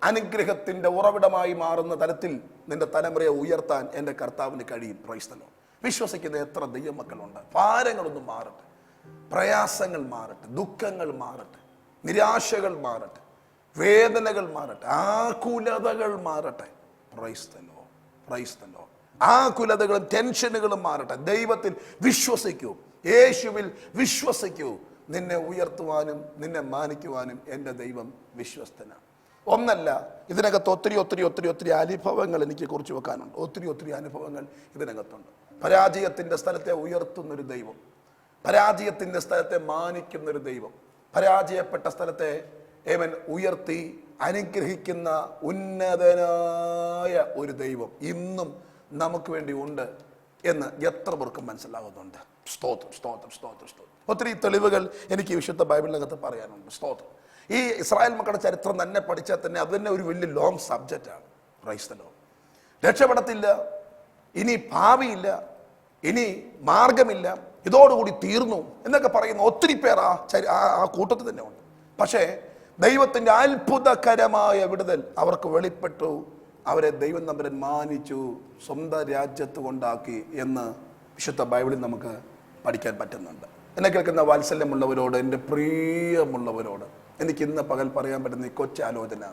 Speaker 1: അനുഗ്രഹത്തിന്റെ ഉറവിടമായി മാറുന്ന തരത്തിൽ നിന്റെ തലമുറയെ ഉയർത്താൻ എൻ്റെ കർത്താവിന് കഴിയും. Price the Lord. വിശ്വസിക്കുന്ന എത്ര ദൈവമക്കളുണ്ട്? ഭാരങ്ങളൊന്നും മാറട്ടെ, പ്രയാസങ്ങൾ മാറട്ടെ, ദുഃഖങ്ങൾ മാറട്ടെ, നിരാശകൾ മാറട്ടെ, വേദനകൾ മാറട്ടെ, ആകുലതകൾ മാറട്ടെ. Praise the Lord, praise the Lord. ആകുലതകളും ടെൻഷനുകളും മാറട്ടെ. ദൈവത്തിൽ വിശ്വസിക്കൂ, യേശുവിൽ വിശ്വസിക്കൂ. നിന്നെ ഉയർത്തുവാനും നിന്നെ മാനിക്കുവാനും എൻ്റെ ദൈവം വിശ്വസ്തനാണ്. ഒന്നല്ല, ഇതിനകത്ത് ഒത്തിരി ഒത്തിരി ഒത്തിരി ഒത്തിരി അനുഭവങ്ങൾ എനിക്ക് കുറിച്ച് വെക്കാനുണ്ട്. ഒത്തിരി ഒത്തിരി അനുഭവങ്ങൾ ഇതിനകത്തുണ്ട്. പരാജയത്തിൻ്റെ സ്ഥലത്തെ ഉയർത്തുന്നൊരു ദൈവം, പരാജയത്തിൻ്റെ സ്ഥലത്തെ മാനിക്കുന്നൊരു ദൈവം, പരാജയപ്പെട്ട സ്ഥലത്തെ ഉയർത്തി അനുഗ്രഹിക്കുന്ന ഉന്നതനായ ഒരു ദൈവം ഇന്നും നമുക്ക് വേണ്ടി ഉണ്ട് എന്ന് എത്ര പേർക്കും മനസ്സിലാകുന്നുണ്ട്? സ്തോത്രം, സ്തോത്രം, സ്തോത്രം, സ്തോത്രം. ഒത്തിരി തെളിവുകൾ എനിക്ക് വിശുദ്ധ ബൈബിളിനകത്ത് പറയാനുണ്ട്. സ്തോത്രം. ഈ ഇസ്രായേൽ മക്കളുടെ ചരിത്രം തന്നെ പഠിച്ചാൽ തന്നെ അത് തന്നെ ഒരു വലിയ ലോങ് സബ്ജക്റ്റാണ്. Price the Lord. രക്ഷപ്പെടത്തില്ല, ഇനി ഭാവിയില്ല, ഇനി മാർഗമില്ല, ഇതോടുകൂടി തീർന്നു എന്നൊക്കെ പറയുന്ന ഒത്തിരി പേർ ആ കൂട്ടത്തിൽ തന്നെ ഉണ്ട്. പക്ഷേ ദൈവത്തിൻ്റെ അത്ഭുതകരമായ വിടുതൽ അവർക്ക് വെളിപ്പെട്ടു. അവരെ ദൈവം തമ്പുരാൻ മാനിച്ചു, സ്വന്തം രാജ്യത്ത് കൊണ്ടാക്കി എന്ന് വിശുദ്ധ ബൈബിളിൽ നമുക്ക് പഠിക്കാൻ പറ്റുന്നുണ്ട്. എന്നെ കേൾക്കുന്ന വാത്സല്യമുള്ളവരോട്, എൻ്റെ പ്രിയമുള്ളവരോട് എനിക്ക് ഇന്ന് പകൽ പറയാൻ പറ്റുന്ന ഈ കൊച്ചാലോചന,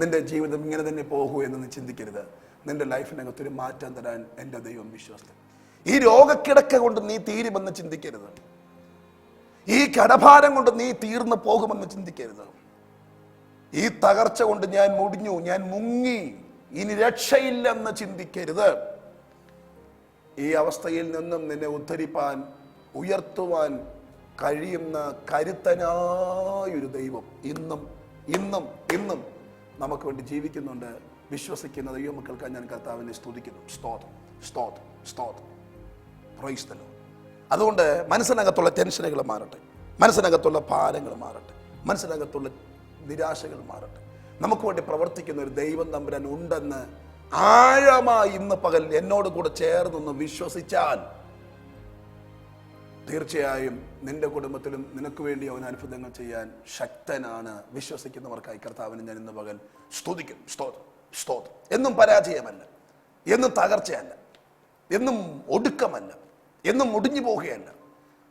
Speaker 1: നിന്റെ ജീവിതം ഇങ്ങനെ തന്നെ പോകൂ എന്ന് നീ ചിന്തിക്കരുത്. നിന്റെ ലൈഫിനകത്തൊരു മാറ്റം തരാൻ എൻ്റെ ദൈവം വിശ്വസ്തൻ. ഈ രോഗക്കിടക്ക കൊണ്ട് നീ തീരുമെന്ന് ചിന്തിക്കരുത്. ഈ കടഭാരം കൊണ്ട് നീ തീർന്നു പോകുമെന്ന് ചിന്തിക്കരുത്. ഈ തകർച്ച കൊണ്ട് ഞാൻ മുടിഞ്ഞു, ഞാൻ മുങ്ങി, ഇനി രക്ഷയില്ലെന്ന് ചിന്തിക്കരുത്. ഈ അവസ്ഥയിൽ നിന്നും നിന്നെ ഉദ്ധരിപ്പാൻ, ഉയർത്തുവാൻ കഴിയുന്ന കരുത്തനായൊരു ദൈവം ഇന്നും ഇന്നും ഇന്നും നമുക്ക് വേണ്ടി ജീവിക്കുന്നുണ്ട്. വിശ്വസിക്കുന്ന ദൈവമക്കൾക്ക് ഞാൻ കർത്താവിനെ സ്തുതിക്കുന്നു. സ്തോത്രം, സ്തോത്രം, സ്തോത്രം. Price the Lord. അതുകൊണ്ട് മനസ്സിനകത്തുള്ള ടെൻഷനുകൾ മാറട്ടെ, മനസ്സിനകത്തുള്ള ഭാരങ്ങൾ മാറട്ടെ, മനസ്സിനകത്തുള്ള നിരാശകൾ മാറട്ടെ. നമുക്ക് വേണ്ടി പ്രവർത്തിക്കുന്ന ഒരു ദൈവം തമ്പുരാൻ ഉണ്ടെന്ന് ആഴമായി ഇന്ന് പകൽ എന്നോട് കൂടെ ചേർന്നൊന്ന് വിശ്വസിച്ചാൽ തീർച്ചയായും നിന്റെ കുടുംബത്തിലും നിനക്ക് വേണ്ടി അവൻ അത്ഭുതങ്ങൾ ചെയ്യാൻ ശക്തനാണ്. വിശ്വസിക്കുന്നവർക്കായി കർത്താവിനെ ഞാൻ ഇന്ന് പകൽ സ്തുതിക്കും. സ്തോത്രം, സ്തോത്രം. എന്നും പരാജയമല്ല, എന്നും തകർച്ചയല്ല, എന്നും ഒടുക്കമല്ല, എന്നും മുടിഞ്ഞു പോവുകയല്ല.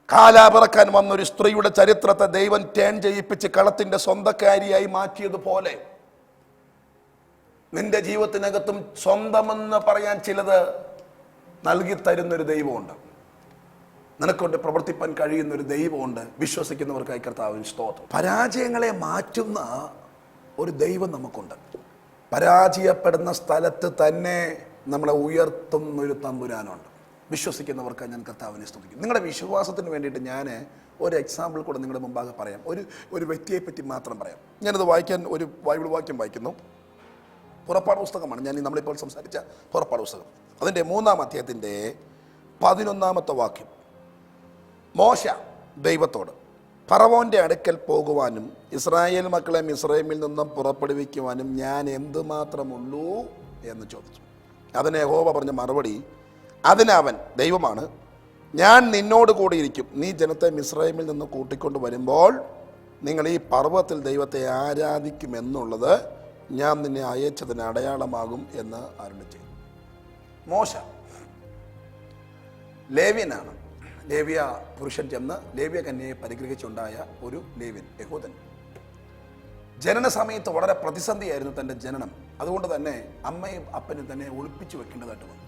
Speaker 1: കാലാപിറക്കാൻ വന്നൊരു സ്ത്രീയുടെ ചരിത്രത്തെ ദൈവം ടേൺ ചെയ്യിപ്പിച്ച് കളത്തിന്റെ സ്വന്തക്കാരിയായി മാറ്റിയതുപോലെ നിന്റെ ജീവിതത്തിനകത്തും സ്വന്തമെന്ന് പറയാൻ ചിലത് നൽകി തരുന്നൊരു ദൈവമുണ്ട്. നിനക്കൊണ്ട് പ്രവർത്തിപ്പാൻ കഴിയുന്നൊരു ദൈവമുണ്ട്. വിശ്വസിക്കുന്നവർക്കായി കർത്താവിന് സ്തോത്രം. പരാജയങ്ങളെ മാറ്റുന്ന ഒരു ദൈവം നമുക്കുണ്ട്. പരാജയപ്പെടുന്ന സ്ഥലത്ത് തന്നെ നമ്മളെ ഉയർത്തുന്നൊരു തമ്പുരാനുണ്ട്. വിശ്വസിക്കുന്നവർക്കായി ഞാൻ കർത്താവിനെ സ്തുതിക്കും. നിങ്ങളുടെ വിശ്വാസത്തിന് വേണ്ടിയിട്ട് ഞാൻ ഒരു എക്സാമ്പിൾ കൂടെ നിങ്ങളുടെ മുമ്പാകെ പറയാം. ഒരു വ്യക്തിയെ പറ്റി മാത്രം പറയാം. ഞാനത് വായിക്കാൻ ഒരു ബൈബിൾ വാക്യം വായിക്കുന്നു. പുറപ്പാട് പുസ്തകമാണ് ഞാൻ നമ്മളിപ്പോൾ സംസാരിച്ച പുറപ്പാട് പുസ്തകം. അതിൻ്റെ 3-ാം അധ്യായത്തിൻ്റെ 11-ാമത്തെ വാക്യം. മോശ ദൈവത്തോട് ഫറവോൻ്റെ അടുക്കൽ പോകുവാനും ഇസ്രായേൽ മക്കളെ മിസ്രയീമിൽ നിന്നും പുറപ്പെടുവിക്കുവാനും ഞാൻ എന്തുമാത്രമുള്ളൂ എന്ന് ചോദിച്ചു. അതിന് യഹോവ പറഞ്ഞ മറുപടി, അതിനവൻ, ദൈവമാണ്, ഞാൻ നിന്നോട് കൂടി ഇരിക്കും. നീ ജനത്തെ മിസ്രയീമിൽ നിന്ന് കൂട്ടിക്കൊണ്ട് വരുമ്പോൾ നിങ്ങൾ ഈ പർവ്വതത്തിൽ ദൈവത്തെ ആരാധിക്കുമെന്നുള്ളത് ഞാൻ നിന്നെ അയച്ചതിന് അടയാളമാകും എന്ന് അരുളി ചെയ്തു. മോശ ലേവ്യനാണ്. ലേവ്യ പുരുഷൻ ചെന്ന് ലേവ്യ കന്യയെ പരിഗ്രഹിച്ചുണ്ടായ ഒരു ലേവ്യൻ, യഹൂദൻ. ജനന സമയത്ത് വളരെ പ്രതിസന്ധിയായിരുന്നു തൻ്റെ ജനനം. അതുകൊണ്ട് തന്നെ അമ്മയും അപ്പനും തന്നെ ഒളിപ്പിച്ചു വെക്കേണ്ടതായിട്ട് വന്നു.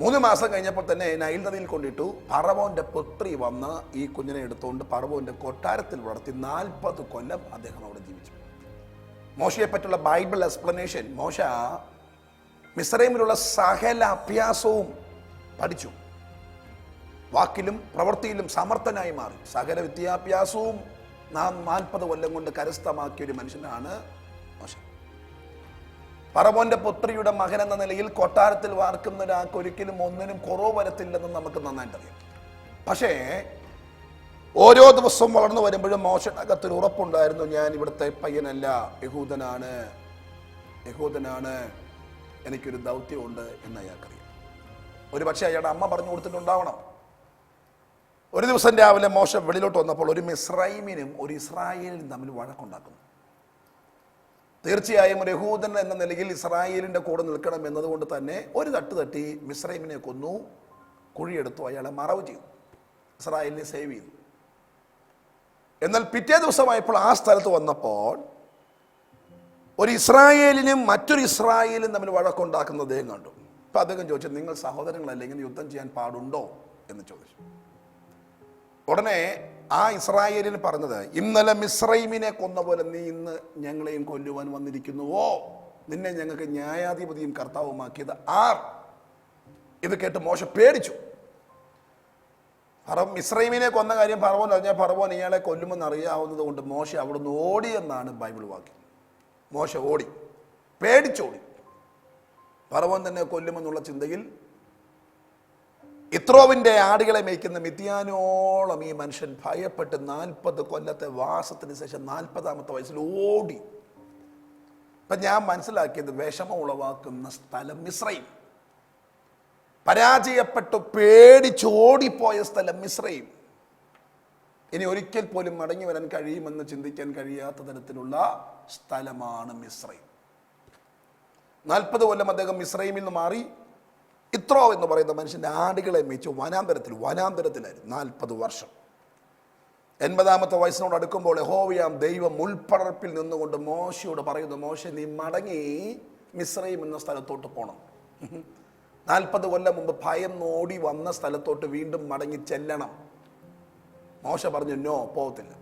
Speaker 1: 3 മാസം കഴിഞ്ഞപ്പോൾ തന്നെ നൈൽ നദിയിൽ കൊണ്ടിട്ടു. ഫറവോന്റെ പുത്രി വന്ന് ഈ കുഞ്ഞിനെ എടുത്തുകൊണ്ട് ഫറവോന്റെ കൊട്ടാരത്തിൽ വളർത്തി 40 കൊല്ലം അദ്ദേഹം അവിടെ ജീവിച്ചു. മോശയെ പറ്റിയുള്ള ബൈബിൾ എക്സ്പ്ലനേഷൻ, മോശ മിസ്രൈമിലുള്ള സകല അഭ്യാസവും പഠിച്ചു. വാക്കിലും പ്രവൃത്തിയിലും സമർത്ഥനായി മാറി. സകല വിദ്യാഭ്യാസവും 40 കൊല്ലം കൊണ്ട് കരസ്ഥമാക്കിയ ഒരു മനുഷ്യനാണ് മോശ. ഫറവോന്റെ പുത്രിയുടെ മകൻ എന്ന നിലയിൽ കൊട്ടാരത്തിൽ വാർക്കുന്ന ഒരാൾക്ക് ഒരിക്കലും ഒന്നിനും കുറവ് വരത്തില്ലെന്ന് നമുക്ക് നന്നായിട്ട് അറിയാം. പക്ഷേ ഓരോ ദിവസവും വളർന്നു വരുമ്പോഴും മോശയുടെ അകത്തൊരു ഉറപ്പുണ്ടായിരുന്നു, ഞാൻ ഇവിടുത്തെ പയ്യനല്ല, യഹൂദനാണ്, എനിക്കൊരു ദൗത്യമുണ്ട് എന്ന് അയാൾക്കറിയാം. ഒരു പക്ഷേ അയാളുടെ അമ്മ പറഞ്ഞു കൊടുത്തിട്ടുണ്ടാവണം. ഒരു ദിവസം രാവിലെ മോശ വെളിയിലോട്ട് വന്നപ്പോൾ ഒരു മിസ്രൈമിനും ഒരു ഇസ്രായേലിനും തമ്മിൽ വഴക്കുണ്ടാക്കുന്നു. തീർച്ചയായും ഒരു യഹൂദൻ എന്ന നിലയിൽ ഇസ്രായേലിൻ്റെ കൂടെ നിൽക്കണം എന്നതുകൊണ്ട് തന്നെ ഒരു തട്ടി മിസ്രൈമിനെ കൊന്നു, കുഴിയെടുത്തു, അയാളെ മറവ് ചെയ്തു, ഇസ്രായേലിനെ സേവ് ചെയ്തു. എന്നാൽ പിറ്റേ ദിവസമായപ്പോൾ ആ സ്ഥലത്ത് വന്നപ്പോൾ ഒരു ഇസ്രായേലിനും മറ്റൊരു ഇസ്രായേലും തമ്മിൽ വഴക്കുണ്ടാക്കുന്നത് അദ്ദേഹം കണ്ടു. അപ്പം അദ്ദേഹം ചോദിച്ചു, നിങ്ങൾ സഹോദരങ്ങളല്ലേ, ഇങ്ങനെ യുദ്ധം ചെയ്യാൻ പാടുണ്ടോ എന്ന് ചോദിച്ചു. ഉടനെ ആ ഇസ്രായേലിന് പറഞ്ഞത്, ഇന്നലെ മിസ്രൈമിനെ കൊന്ന പോലെ നീ ഇന്ന് ഞങ്ങളെയും കൊല്ലുവാൻ വന്നിരിക്കുന്നുവോ? നിന്നെ ഞങ്ങൾക്ക് ന്യായാധിപതിയും കർത്താവുമാക്കിയത് ആർ? ഇത് കേട്ട് മോശ പേടിച്ചു. മിസ്രൈമിനെ കൊന്ന കാര്യം ഫറവോൻ അറിഞ്ഞാൽ ഫറവോൻ ഇയാളെ കൊല്ലുമെന്ന് അറിയാവുന്നത് കൊണ്ട് മോശ അവിടുന്ന് ഓടിയെന്നാണ് ബൈബിൾ വാക്യം. മോശ ഓടി, പേടിച്ചോടി. ഫറവോൻ തന്നെ കൊല്ലുമെന്നുള്ള ചിന്തയിൽ ഇത്രോവിൻ്റെ ആടുകളെ മേയ്ക്കുന്ന മിദ്യാനോളം ഈ മനുഷ്യൻ ഭയപ്പെട്ട് 40 കൊല്ലത്തെ വാസത്തിന് ശേഷം 40ാമത്തെ വയസ്സിൽ ഓടി. ഇപ്പം ഞാൻ മനസ്സിലാക്കിയത്, വിഷമം ഉളവാക്കുന്ന സ്ഥലം മിസ്രൈം, പരാജയപ്പെട്ടു പേടിച്ചോടിപ്പോയ സ്ഥലം മിസ്രൈം. ഇനി ഒരിക്കൽ പോലും മടങ്ങി വരാൻ കഴിയുമെന്ന് ചിന്തിക്കാൻ കഴിയാത്ത തരത്തിലുള്ള സ്ഥലമാണ് മിസ്രൈം. 40 കൊല്ലം അദ്ദേഹം മിസ്രൈമിൽ നിന്ന് മാറി ഇത്രോ എന്ന് പറയുന്ന മനുഷ്യൻ്റെ ആടുകളെ മേച്ചു വനാന്തരത്തിലായിരുന്നു 40 വർഷം. 80ാമത്തെ വയസ്സിനോട് അടുക്കുമ്പോൾ യഹോവയാം ദൈവം മുൾപ്പടർപ്പിൽ നിന്നുകൊണ്ട് മോശയോട് പറയുന്നു, മോശ നീ മടങ്ങി മിസ്രൈം എന്ന സ്ഥലത്തോട്ട് പോകണം. 40 കൊല്ലം മുമ്പ് ഭയം ഓടി വന്ന സ്ഥലത്തോട്ട് വീണ്ടും മടങ്ങി ചെല്ലണം. മോശ പറഞ്ഞു, നോ, പോകത്തില്ല.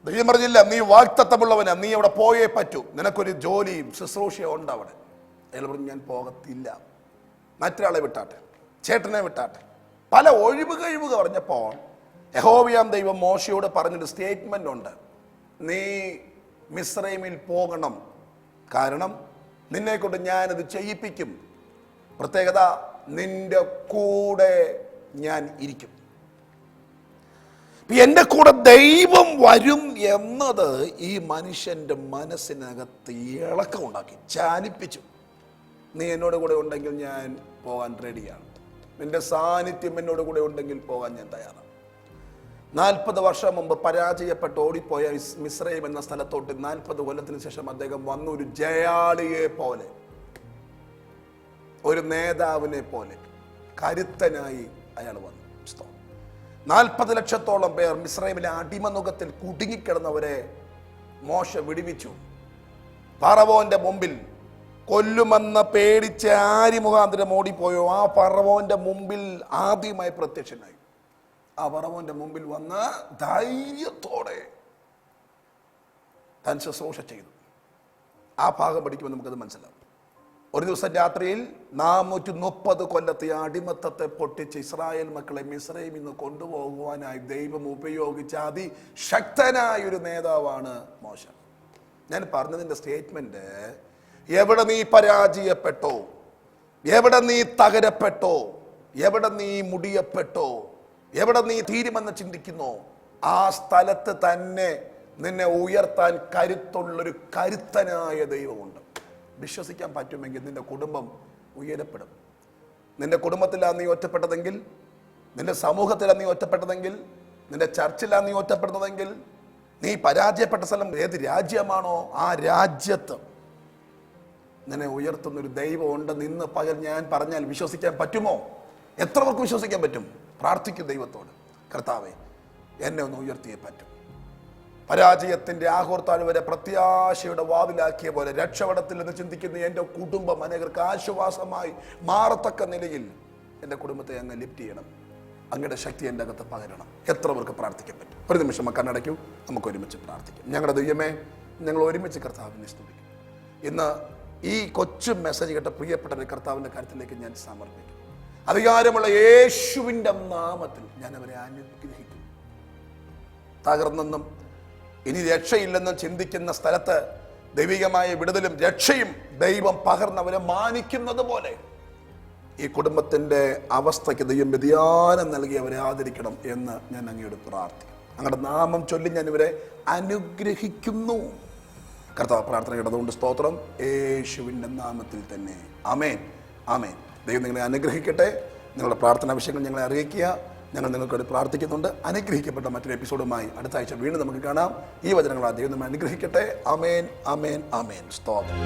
Speaker 1: ദൈവം പറഞ്ഞില്ല, നീ വാക്തത്വമുള്ളവനാ, നീ അവിടെ പോയേ പറ്റൂ, നിനക്കൊരു ജോലിയും ശുശ്രൂഷയും ഉണ്ട് അവിടെ. അയാൾ പറഞ്ഞു, ഞാൻ പോകത്തില്ല, മറ്റൊരാളെ വിട്ടാട്ടെ, ചേട്ടനെ വിട്ടാട്ടെ. പല ഒഴിവ് കഴിവുകൾ പറഞ്ഞപ്പോൾ യഹോവയാം ദൈവം മോശയോട് പറഞ്ഞൊരു സ്റ്റേറ്റ്മെന്റ് ഉണ്ട്, നീ മിസ്രൈമിൽ പോകണം, കാരണം നിന്നെ കൊണ്ട് ഞാനത് ചെയ്യിപ്പിക്കും. പ്രത്യേകത, നിന്റെ കൂടെ ഞാൻ ഇരിക്കും. എൻ്റെ കൂടെ ദൈവം വരും എന്നത് ഈ മനുഷ്യൻ്റെ മനസ്സിനകത്ത് ഇളക്കം ഉണ്ടാക്കി, ചാലിപ്പിച്ചു. നീ എന്നോട് കൂടെ ഉണ്ടെങ്കിൽ ഞാൻ പോകാൻ റെഡിയാണ്, നിന്റെ സാന്നിധ്യം എന്നോട് കൂടെ ഉണ്ടെങ്കിൽ പോകാൻ ഞാൻ തയ്യാറാണ്. 40 വർഷം മുമ്പ് പരാജയപ്പെട്ട് ഓടിപ്പോയ മിസ്രൈം എന്ന സ്ഥലത്തോട്ട് 40 കൊല്ലത്തിന് ശേഷം അദ്ദേഹം വന്നു. ഒരു ജയാളിയെ പോലെ, ഒരു നേതാവിനെ പോലെ കരുത്തനായി അയാൾ വന്നു. 40 ലക്ഷത്തോളം പേർ മിസ്രൈമിലെ അടിമനുഖത്തിൽ കുടുങ്ങിക്കിടന്നവരെ മോശ വിടുവിച്ചു. ഫറവോന്റെ മുമ്പിൽ കൊല്ലുമെന്ന് പേടിച്ച് ആര് മുഖാന്തരം ഓടിപ്പോയോ ആ ഫറവോന്റെ മുമ്പിൽ ആദ്യമായി പ്രത്യക്ഷനായി. ആ ഫറവോന്റെ മുമ്പിൽ വന്ന് ധൈര്യത്തോടെ താൻ ശുശ്രൂഷ ചെയ്തു. ആ ഭാഗം പഠിക്കുമ്പോൾ നമുക്കത് മനസ്സിലാവും. ഒരു ദിവസം രാത്രിയിൽ 430 കൊല്ലത്തെ അടിമത്തത്തെ പൊട്ടിച്ച് ഇസ്രായേൽ മക്കളെ മിസ്രൈമിൽ നിന്ന് കൊണ്ടുപോകുവാനായി ദൈവം ഉപയോഗിച്ച അതിശക്തനായ ഒരു നേതാവാണ് മോശ. ഞാൻ പറഞ്ഞതിൻ്റെ സ്റ്റേറ്റ്മെന്റ്, എവിടെ നീ പരാജയപ്പെട്ടോ, എവിടെ നീ തകരപ്പെട്ടോ, എവിടെ നീ മുടിയപ്പെട്ടോ, എവിടെ നീ തീരുമെന്ന് ചിന്തിക്കുന്നോ, ആ സ്ഥലത്ത് തന്നെ നിന്നെ ഉയർത്താൻ കരുത്തുള്ളൊരു കരുത്തനായ ദൈവമുണ്ട്. വിശ്വസിക്കാൻ പറ്റുമെങ്കിൽ നിന്റെ കുടുംബം ഉയരപ്പെടും. നിന്റെ കുടുംബത്തിലാണ് നീ ഒറ്റപ്പെട്ടതെങ്കിൽ, നിന്റെ സമൂഹത്തിലാണ് നീ ഒറ്റപ്പെട്ടതെങ്കിൽ, നിന്റെ ചർച്ചിലാണ് നീ ഒറ്റപ്പെടുന്നതെങ്കിൽ, നീ പരാജയപ്പെട്ട സ്ഥലം ഏത് രാജ്യമാണോ ആ രാജ്യത്ത് നിന്നെ ഉയർത്തുന്നൊരു ദൈവം ഉണ്ടെന്ന് ഇന്ന് പകൽ ഞാൻ പറഞ്ഞാൽ വിശ്വസിക്കാൻ പറ്റുമോ? എത്ര പേർക്ക് വിശ്വസിക്കാൻ പറ്റും? പ്രാർത്ഥിക്കും ദൈവത്തോട്, കർത്താവേ എന്നെ ഒന്ന് ഉയർത്തിയേ പറ്റും. പരാജയത്തിൻ്റെ ആഹോർത്താഴ് വരെ പ്രത്യാശയുടെ വാതിലാക്കിയ പോലെ രക്ഷപ്പെടത്തിൽ എന്ന് ചിന്തിക്കുന്ന എൻ്റെ കുടുംബം അനേകർക്ക് ആശ്വാസമായി മാറത്തക്ക നിലയിൽ എൻ്റെ കുടുംബത്തെ അങ്ങ് ലിഫ്റ്റ് ചെയ്യണം. അങ്ങയുടെ ശക്തി എൻ്റെ അകത്ത് പകരണം. എത്ര പേർക്ക് പ്രാർത്ഥിക്കാൻ പറ്റും? ഒരു നിമിഷം കണ്ണടയ്ക്കൂ, നമുക്ക് ഒരുമിച്ച് പ്രാർത്ഥിക്കാം. ഞങ്ങളുടെ ദൈവമേ, ഞങ്ങൾ ഒരുമിച്ച് കർത്താവിനെ സ്തുതിക്കും. ഇന്ന് ഈ കൊച്ചു മെസ്സേജ് കേട്ട പ്രിയപ്പെട്ട കർത്താവിൻ്റെ കാര്യത്തിലേക്ക് ഞാൻ സമർപ്പിക്കും. അധികാരമുള്ള യേശുവിൻ്റെ നാമത്തിൽ ഞാൻ അവരെ അനുഗ്രഹിക്കും. തകർന്നെന്നും ഇനി രക്ഷയില്ലെന്നും ചിന്തിക്കുന്ന സ്ഥലത്ത് ദൈവികമായ വിടുതലും രക്ഷയും ദൈവം പകർന്നവരെ മാനിക്കുന്നത് പോലെ ഈ കുടുംബത്തിൻ്റെ അവസ്ഥയ്ക്ക് ദൈവം വ്യതിയാനം നൽകി അവരെ ആദരിക്കണം എന്ന് ഞാൻ അങ്ങയോട് പ്രാർത്ഥിക്കും. അങ്ങയുടെ നാമം ചൊല്ലി ഞാൻ ഇവരെ അനുഗ്രഹിക്കുന്നു. കർത്താവ് പ്രാർത്ഥന കേട്ടതുകൊണ്ട് സ്തോത്രം, യേശുവിൻ്റെ നാമത്തിൽ തന്നെ. ആമേൻ, ആമേൻ. ദൈവം നിങ്ങളെ അനുഗ്രഹിക്കട്ടെ. നിങ്ങളുടെ പ്രാർത്ഥനാ വിഷയങ്ങൾ ഞങ്ങളെ അറിയിക്കുക. ഞങ്ങൾ നിങ്ങൾക്കോട് പ്രാർത്ഥിക്കുന്നുണ്ട്. അനുഗ്രഹിക്കപ്പെട്ട മറ്റൊരു എപ്പിസോഡുമായി അടുത്ത ആഴ്ച വീണ്ടും നമുക്ക് കാണാം. ഈ വചനങ്ങൾ ദൈവം നമ്മെ അനുഗ്രഹിക്കട്ടെ. ആമേൻ, ആമേൻ, ആമേൻ. സ്തോത്രം.